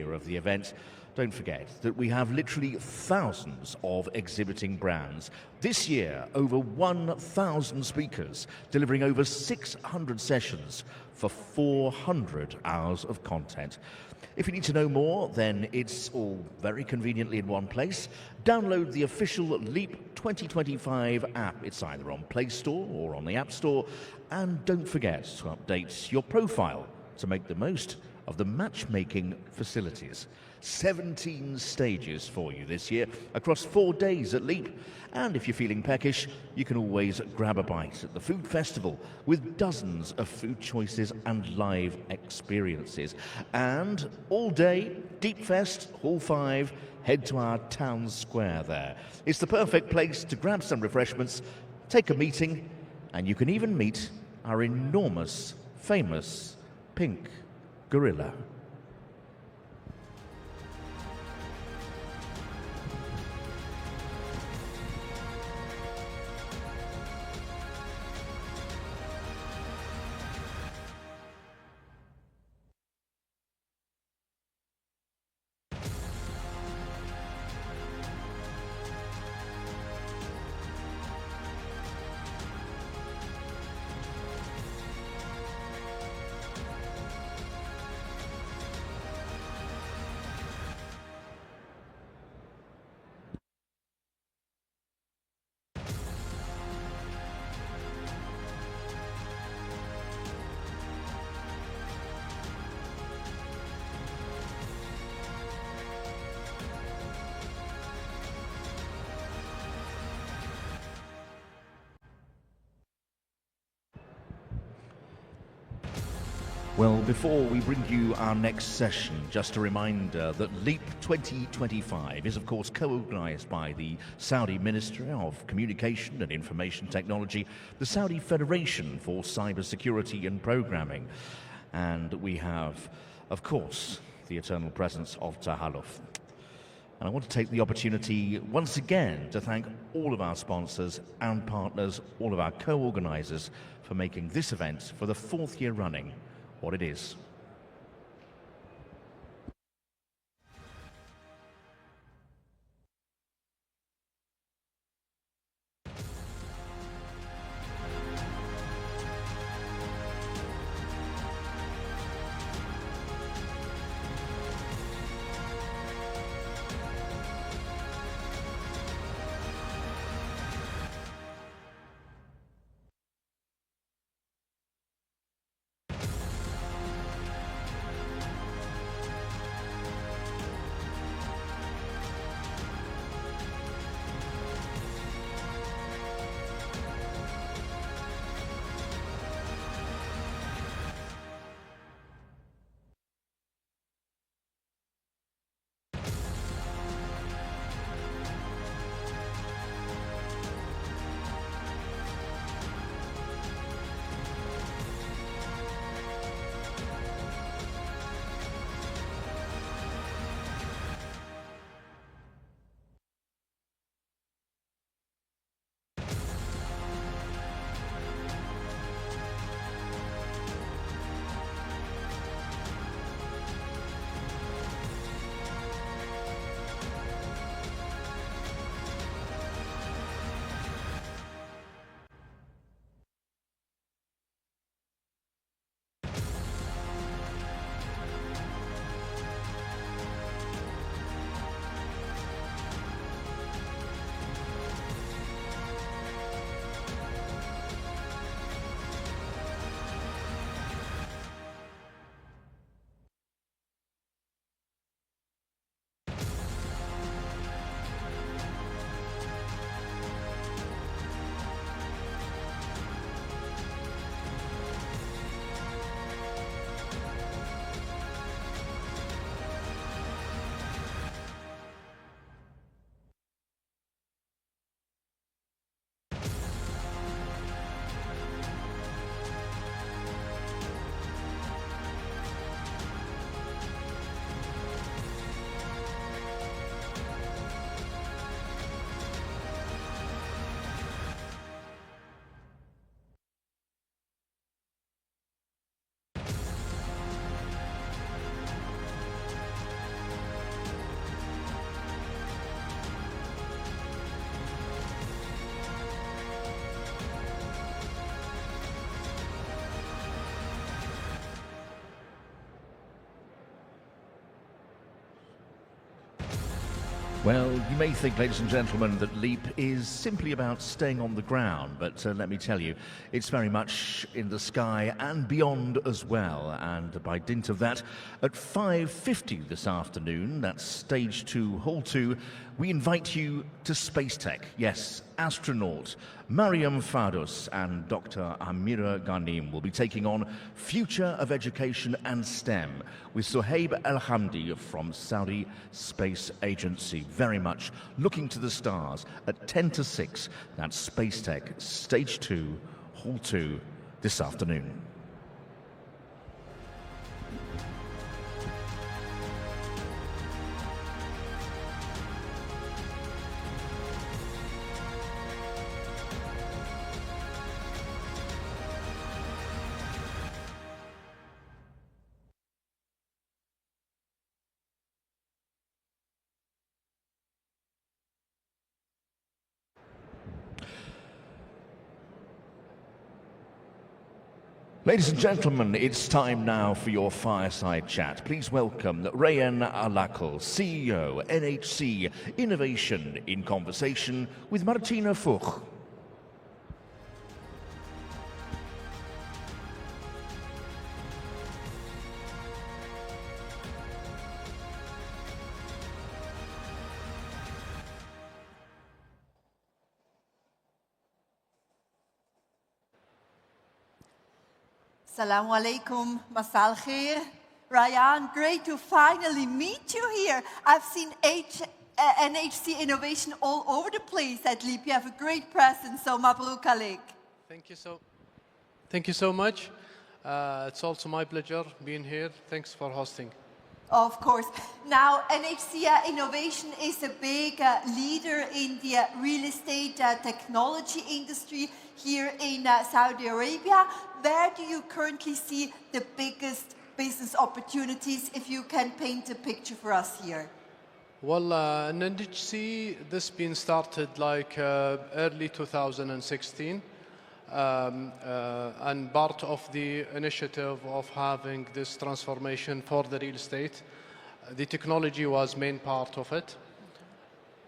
of the event, don't forget that we have literally thousands of exhibiting brands. This year, over 1,000 speakers, delivering over 600 sessions for 400 hours of content. If you need to know more, then it's all very conveniently in one place. Download the official Leap 2025 app. It's either on Play Store or on the App Store. And don't forget to update your profile to make the most of the matchmaking facilities. 17 stages for you this year across 4 days at Leap. And if you're feeling peckish, you can always grab a bite at the food festival with dozens of food choices and live experiences. And all day, Deep Fest, Hall 5, head to our town square there. It's the perfect place to grab some refreshments, take a meeting, and you can even meet our enormous, famous pink gorilla. Well, before we bring you our next session, just a reminder that LEAP 2025 is, of course, co-organised by the Saudi Ministry of Communication and Information Technology, the Saudi Federation for Cybersecurity and Programming, and we have, of course, the eternal presence of Tahaluf. And I want to take the opportunity once again to thank all of our sponsors and partners, all of our co-organisers, for making this event for the 4th year running what it is. Well, you may think, ladies and gentlemen, that LEAP is simply about staying on the ground, but let me tell you, it's very much in the sky and beyond as well. And by dint of that, at 5:50 this afternoon, that's stage 2, hall 2, we invite you to Space Tech. Yes, astronaut Mariam Fardous and Dr. Amira Ghanim will be taking on Future of Education and STEM with Suhaib Al-Hamdi from Saudi Space Agency. Very much looking to the stars at 10 to 6. That's Space Tech, Stage 2, Hall 2, this afternoon. Ladies and gentlemen, it's time now for your fireside chat. Please welcome Rayan Alaql, CEO, NHC Innovation, in conversation with Martina Fuchs. Assalamu alaikum, masal khair. Rayan, great to finally meet you here. I've seen NHC Innovation all over the place at LEAP. You have a great presence, so mabruk alaik. Thank you so much. It's also my pleasure being here. Thanks for hosting. Of course. Now, NHC Innovation is a big leader in the real estate technology industry here in Saudi Arabia. Where do you currently see the biggest business opportunities, if you can paint a picture for us here? Well, in NHC, this been started like early 2016. And part of the initiative of having this transformation for the real estate, the technology was main part of it.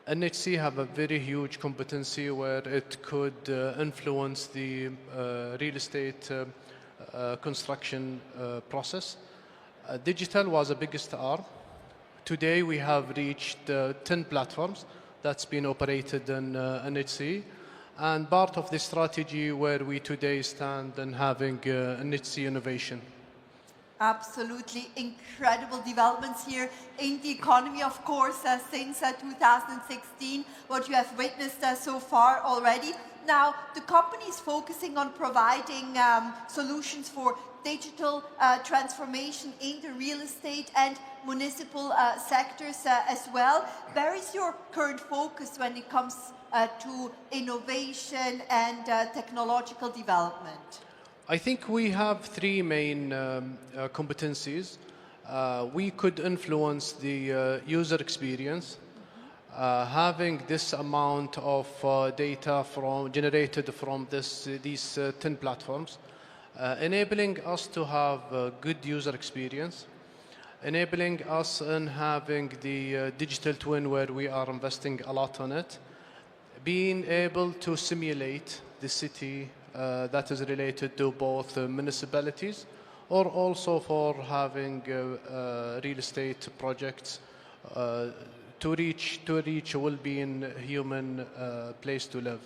NHC have a very huge competency where it could influence the real estate construction process. Digital was the biggest arm. Today we have reached 10 platforms that's been operated in NHC. And part of the strategy where we today stand and having NHC Innovation. Absolutely incredible developments here in the economy, of course, since 2016, what you have witnessed so far already. Now, the company is focusing on providing solutions for digital transformation in the real estate and municipal sectors as well. Where is your current focus when it comes to innovation and technological development? I think we have three main competencies. We could influence the user experience. Having this amount of data generated from these 10 platforms, enabling us to have a good user experience, enabling us in having the digital twin where we are investing a lot on it, being able to simulate the city that is related to both municipalities or also for having real estate projects to reach a well-being human place to live.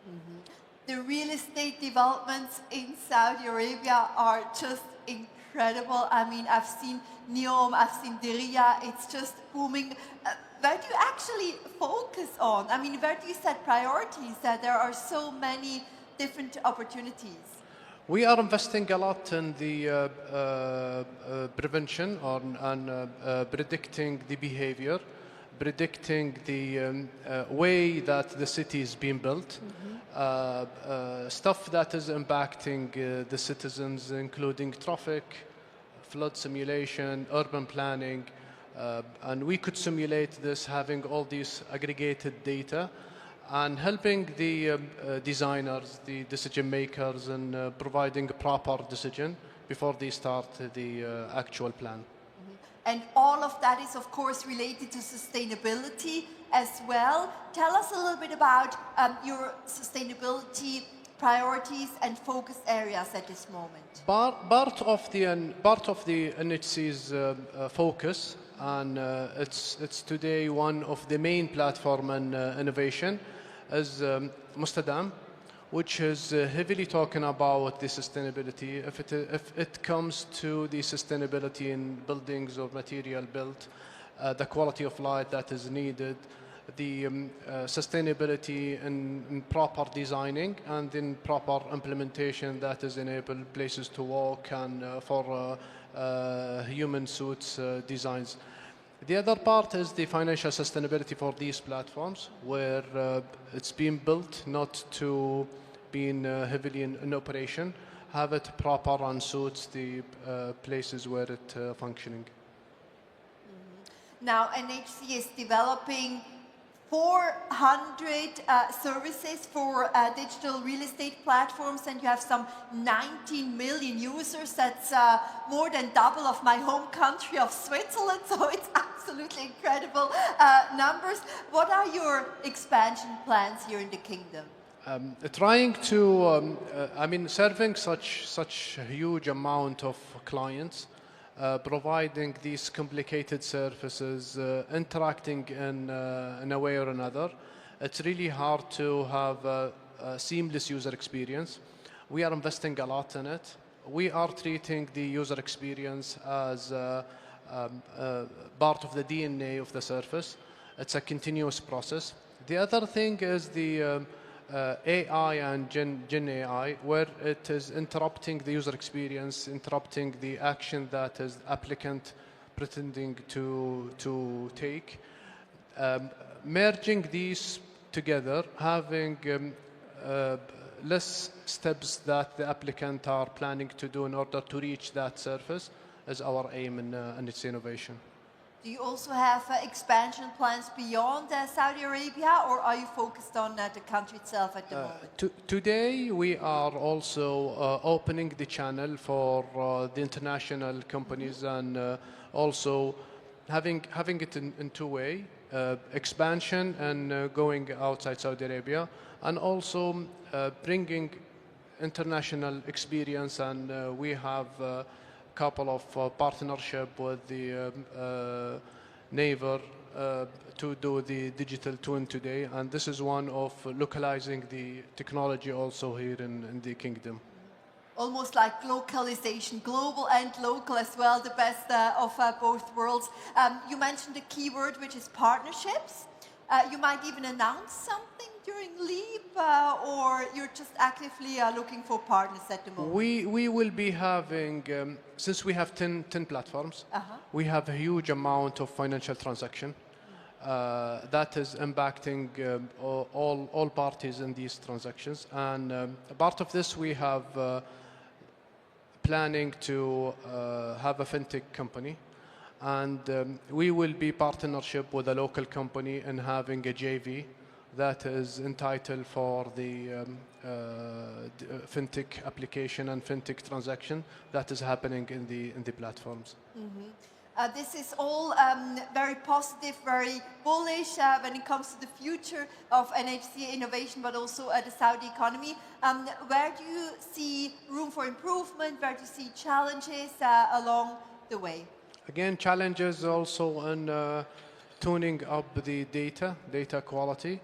Mm-hmm. The real estate developments in Saudi Arabia are just incredible. I mean, I've seen Neom, I've seen Diriyah, it's just booming. Where do you actually focus on? I mean, where do you set priorities? There are so many different opportunities. We are investing a lot in the prevention and predicting the behavior, predicting the way that the city is being built, stuff that is impacting the citizens, including traffic, flood simulation, urban planning, and we could simulate this having all these aggregated data and helping the designers, the decision makers, and providing a proper decision before they start the actual plan. And all of that is, of course, related to sustainability as well. Tell us a little bit about your sustainability priorities and focus areas at this moment. Part of the NHC's focus, and it's today one of the main platform and innovation, is Mustadam, which is heavily talking about the sustainability. If it comes to the sustainability in buildings or material built, the quality of light that is needed, the sustainability in proper designing and in proper implementation that is enable places to walk and for human suits designs. The other part is the financial sustainability for these platforms, where it's been built not to being heavily in operation, have it proper and suits the places where it's functioning. Now, NHC is developing 400 services for digital real estate platforms, and you have some 19 million users. That's more than double of my home country of Switzerland, so it's absolutely incredible numbers. What are your expansion plans here in the kingdom? Trying to, serving such a huge amount of clients, providing these complicated services, interacting in a way or another. It's really hard to have a seamless user experience. We are investing a lot in it. We are treating the user experience as part of the DNA of the service. It's a continuous process. The other thing is the AI and Gen AI, where it is interrupting the user experience, interrupting the action that is applicant pretending to take. Merging these together, having less steps that the applicant are planning to do in order to reach that surface is our aim in NHC Innovation. Do you also have expansion plans beyond Saudi Arabia, or are you focused on the country itself at the moment? Today, we are also opening the channel for the international companies, and also having it in two ways, expansion and going outside Saudi Arabia, and also bringing international experience, and we have couple of partnership with the neighbor to do the digital twin today, and this is one of localizing the technology also here in the kingdom. Almost like localization, global and local as well, the best of both worlds. You mentioned a keyword, which is partnerships. You might even announce something during LEAP, or you're just actively looking for partners at the moment? We will be having, since we have 10 platforms, we have a huge amount of financial transaction that is impacting all parties in these transactions. And part of this, we have planning to have a fintech company. And we will be partnership with a local company and having a JV that is entitled for the fintech application and fintech transaction that is happening in the platforms. This is all very positive, very bullish when it comes to the future of NHC Innovation, but also the Saudi economy. Where do you see room for improvement? Where do you see challenges along the way? Again, challenges also in tuning up the data quality,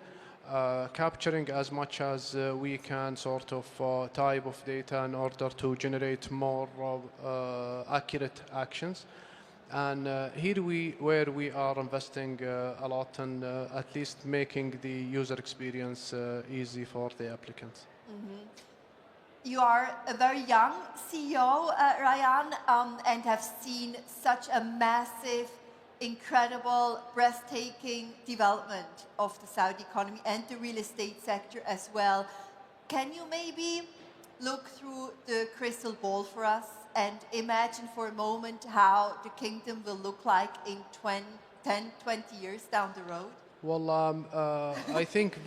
capturing as much as we can sort of type of data in order to generate more accurate actions. And here where we are investing a lot in at least making the user experience easy for the applicants. You are a very young CEO, Rayan, and have seen such a massive, incredible, breathtaking development of the Saudi economy and the real estate sector as well. Can you maybe look through the crystal ball for us and imagine for a moment how the kingdom will look like in 10, 20 years down the road? Well, I think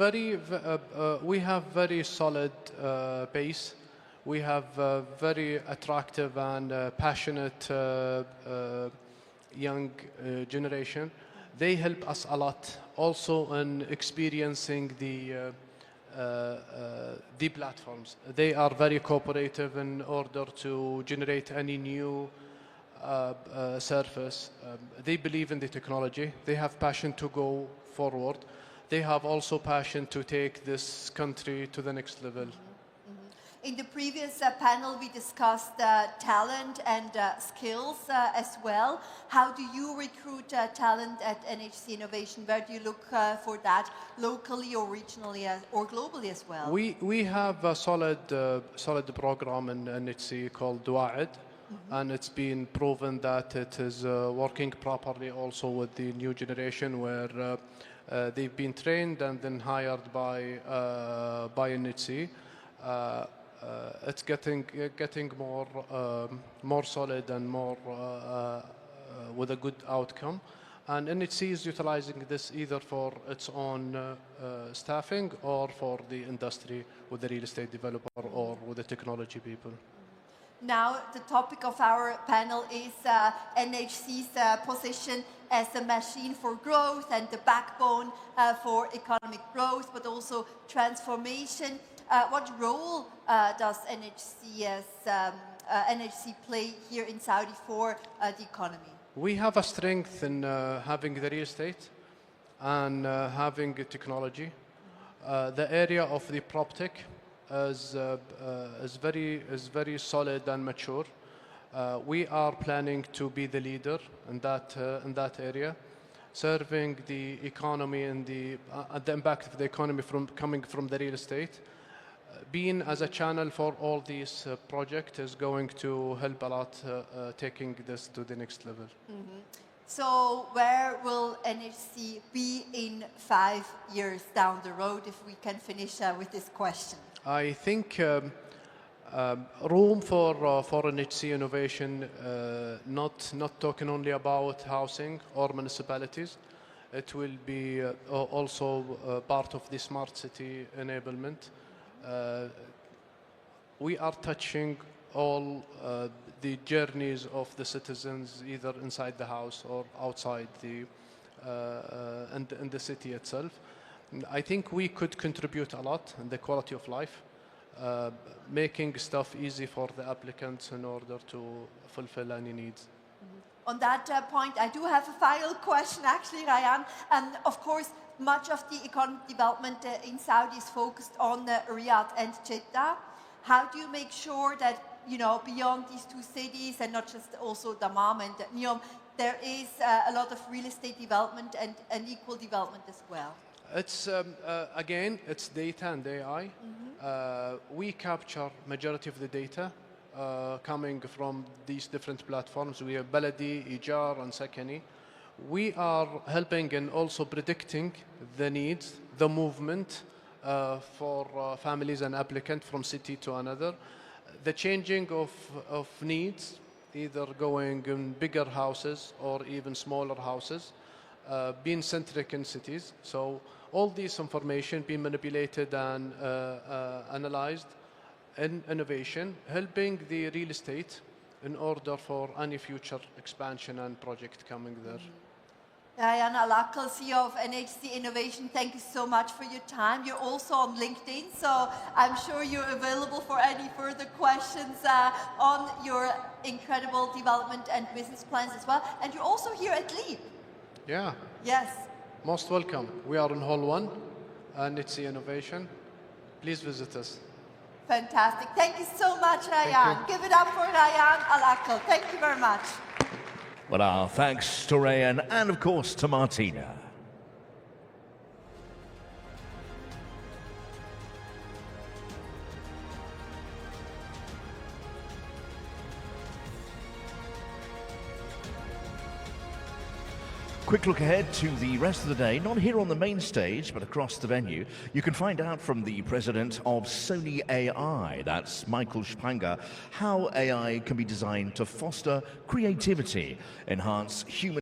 we have very solid base. We have very attractive and passionate young generation. They help us a lot also in experiencing the platforms. They are very cooperative in order to generate any new surface. They believe in the technology. They have passion to go forward. They have also passion to take this country to the next level. In the previous panel, we discussed talent and skills as well. How do you recruit talent at NHC Innovation? Where do you look for that locally or regionally or globally as well? We have a solid program in NHC called Dua'id, and it's been proven that it is working properly also with the new generation, where they've been trained and then hired by NHC. It's getting more solid and more with a good outcome, and NHC is utilizing this either for its own staffing or for the industry with the real estate developer or with the technology people. Now, the topic of our panel is NHC's position as a machine for growth and the backbone for economic growth, but also transformation. What role does NHC play here in Saudi for the economy? We have a strength in having the real estate and having technology. The area of the PropTech is very solid and mature. We are planning to be the leader in that area, serving the economy and the impact of the economy coming from the real estate. Being as a channel for all these projects is going to help a lot taking this to the next level. So where will NHC be in 5 years down the road, if we can finish with this question? I think room for NHC innovation, not talking only about housing or municipalities. It will be also part of the smart city enablement. We are touching all the journeys of the citizens, either inside the house or outside in the city itself. I think we could contribute a lot in the quality of life, making stuff easy for the applicants in order to fulfill any needs. On that point, I do have a final question, actually, Rayan. Of course, much of the economic development in Saudi is focused on Riyadh and Jeddah. How do you make sure that, beyond these two cities, and not just also Dammam and Neom, there is a lot of real estate development and equal development as well? It's again, it's data and AI. We capture majority of the data coming from these different platforms. We have Baladi, Ijar, and Sakani. We are helping and also predicting the needs, the movement for families and applicants from city to another, the changing of needs, either going in bigger houses or even smaller houses, being centric in cities. So all this information being manipulated and analyzed in innovation, helping the real estate in order for any future expansion and project coming there. Rayan Alaql, CEO of NHC Innovation, thank you so much for your time. You're also on LinkedIn, so I'm sure you're available for any further questions on your incredible development and business plans as well. And you're also here at LEAP. Yeah. Yes. Most welcome. We are in Hall 1, NHC Innovation. Please visit us. Fantastic. Thank you so much, Rayan. Give it up for Rayan Alaql. Thank you very much. Well, our thanks to Rayan and, of course, to Martina. Quick look ahead to the rest of the day, not here on the main stage, but across the venue. You can find out from the president of Sony AI, that's Michael Spanger, how AI can be designed to foster creativity, enhance human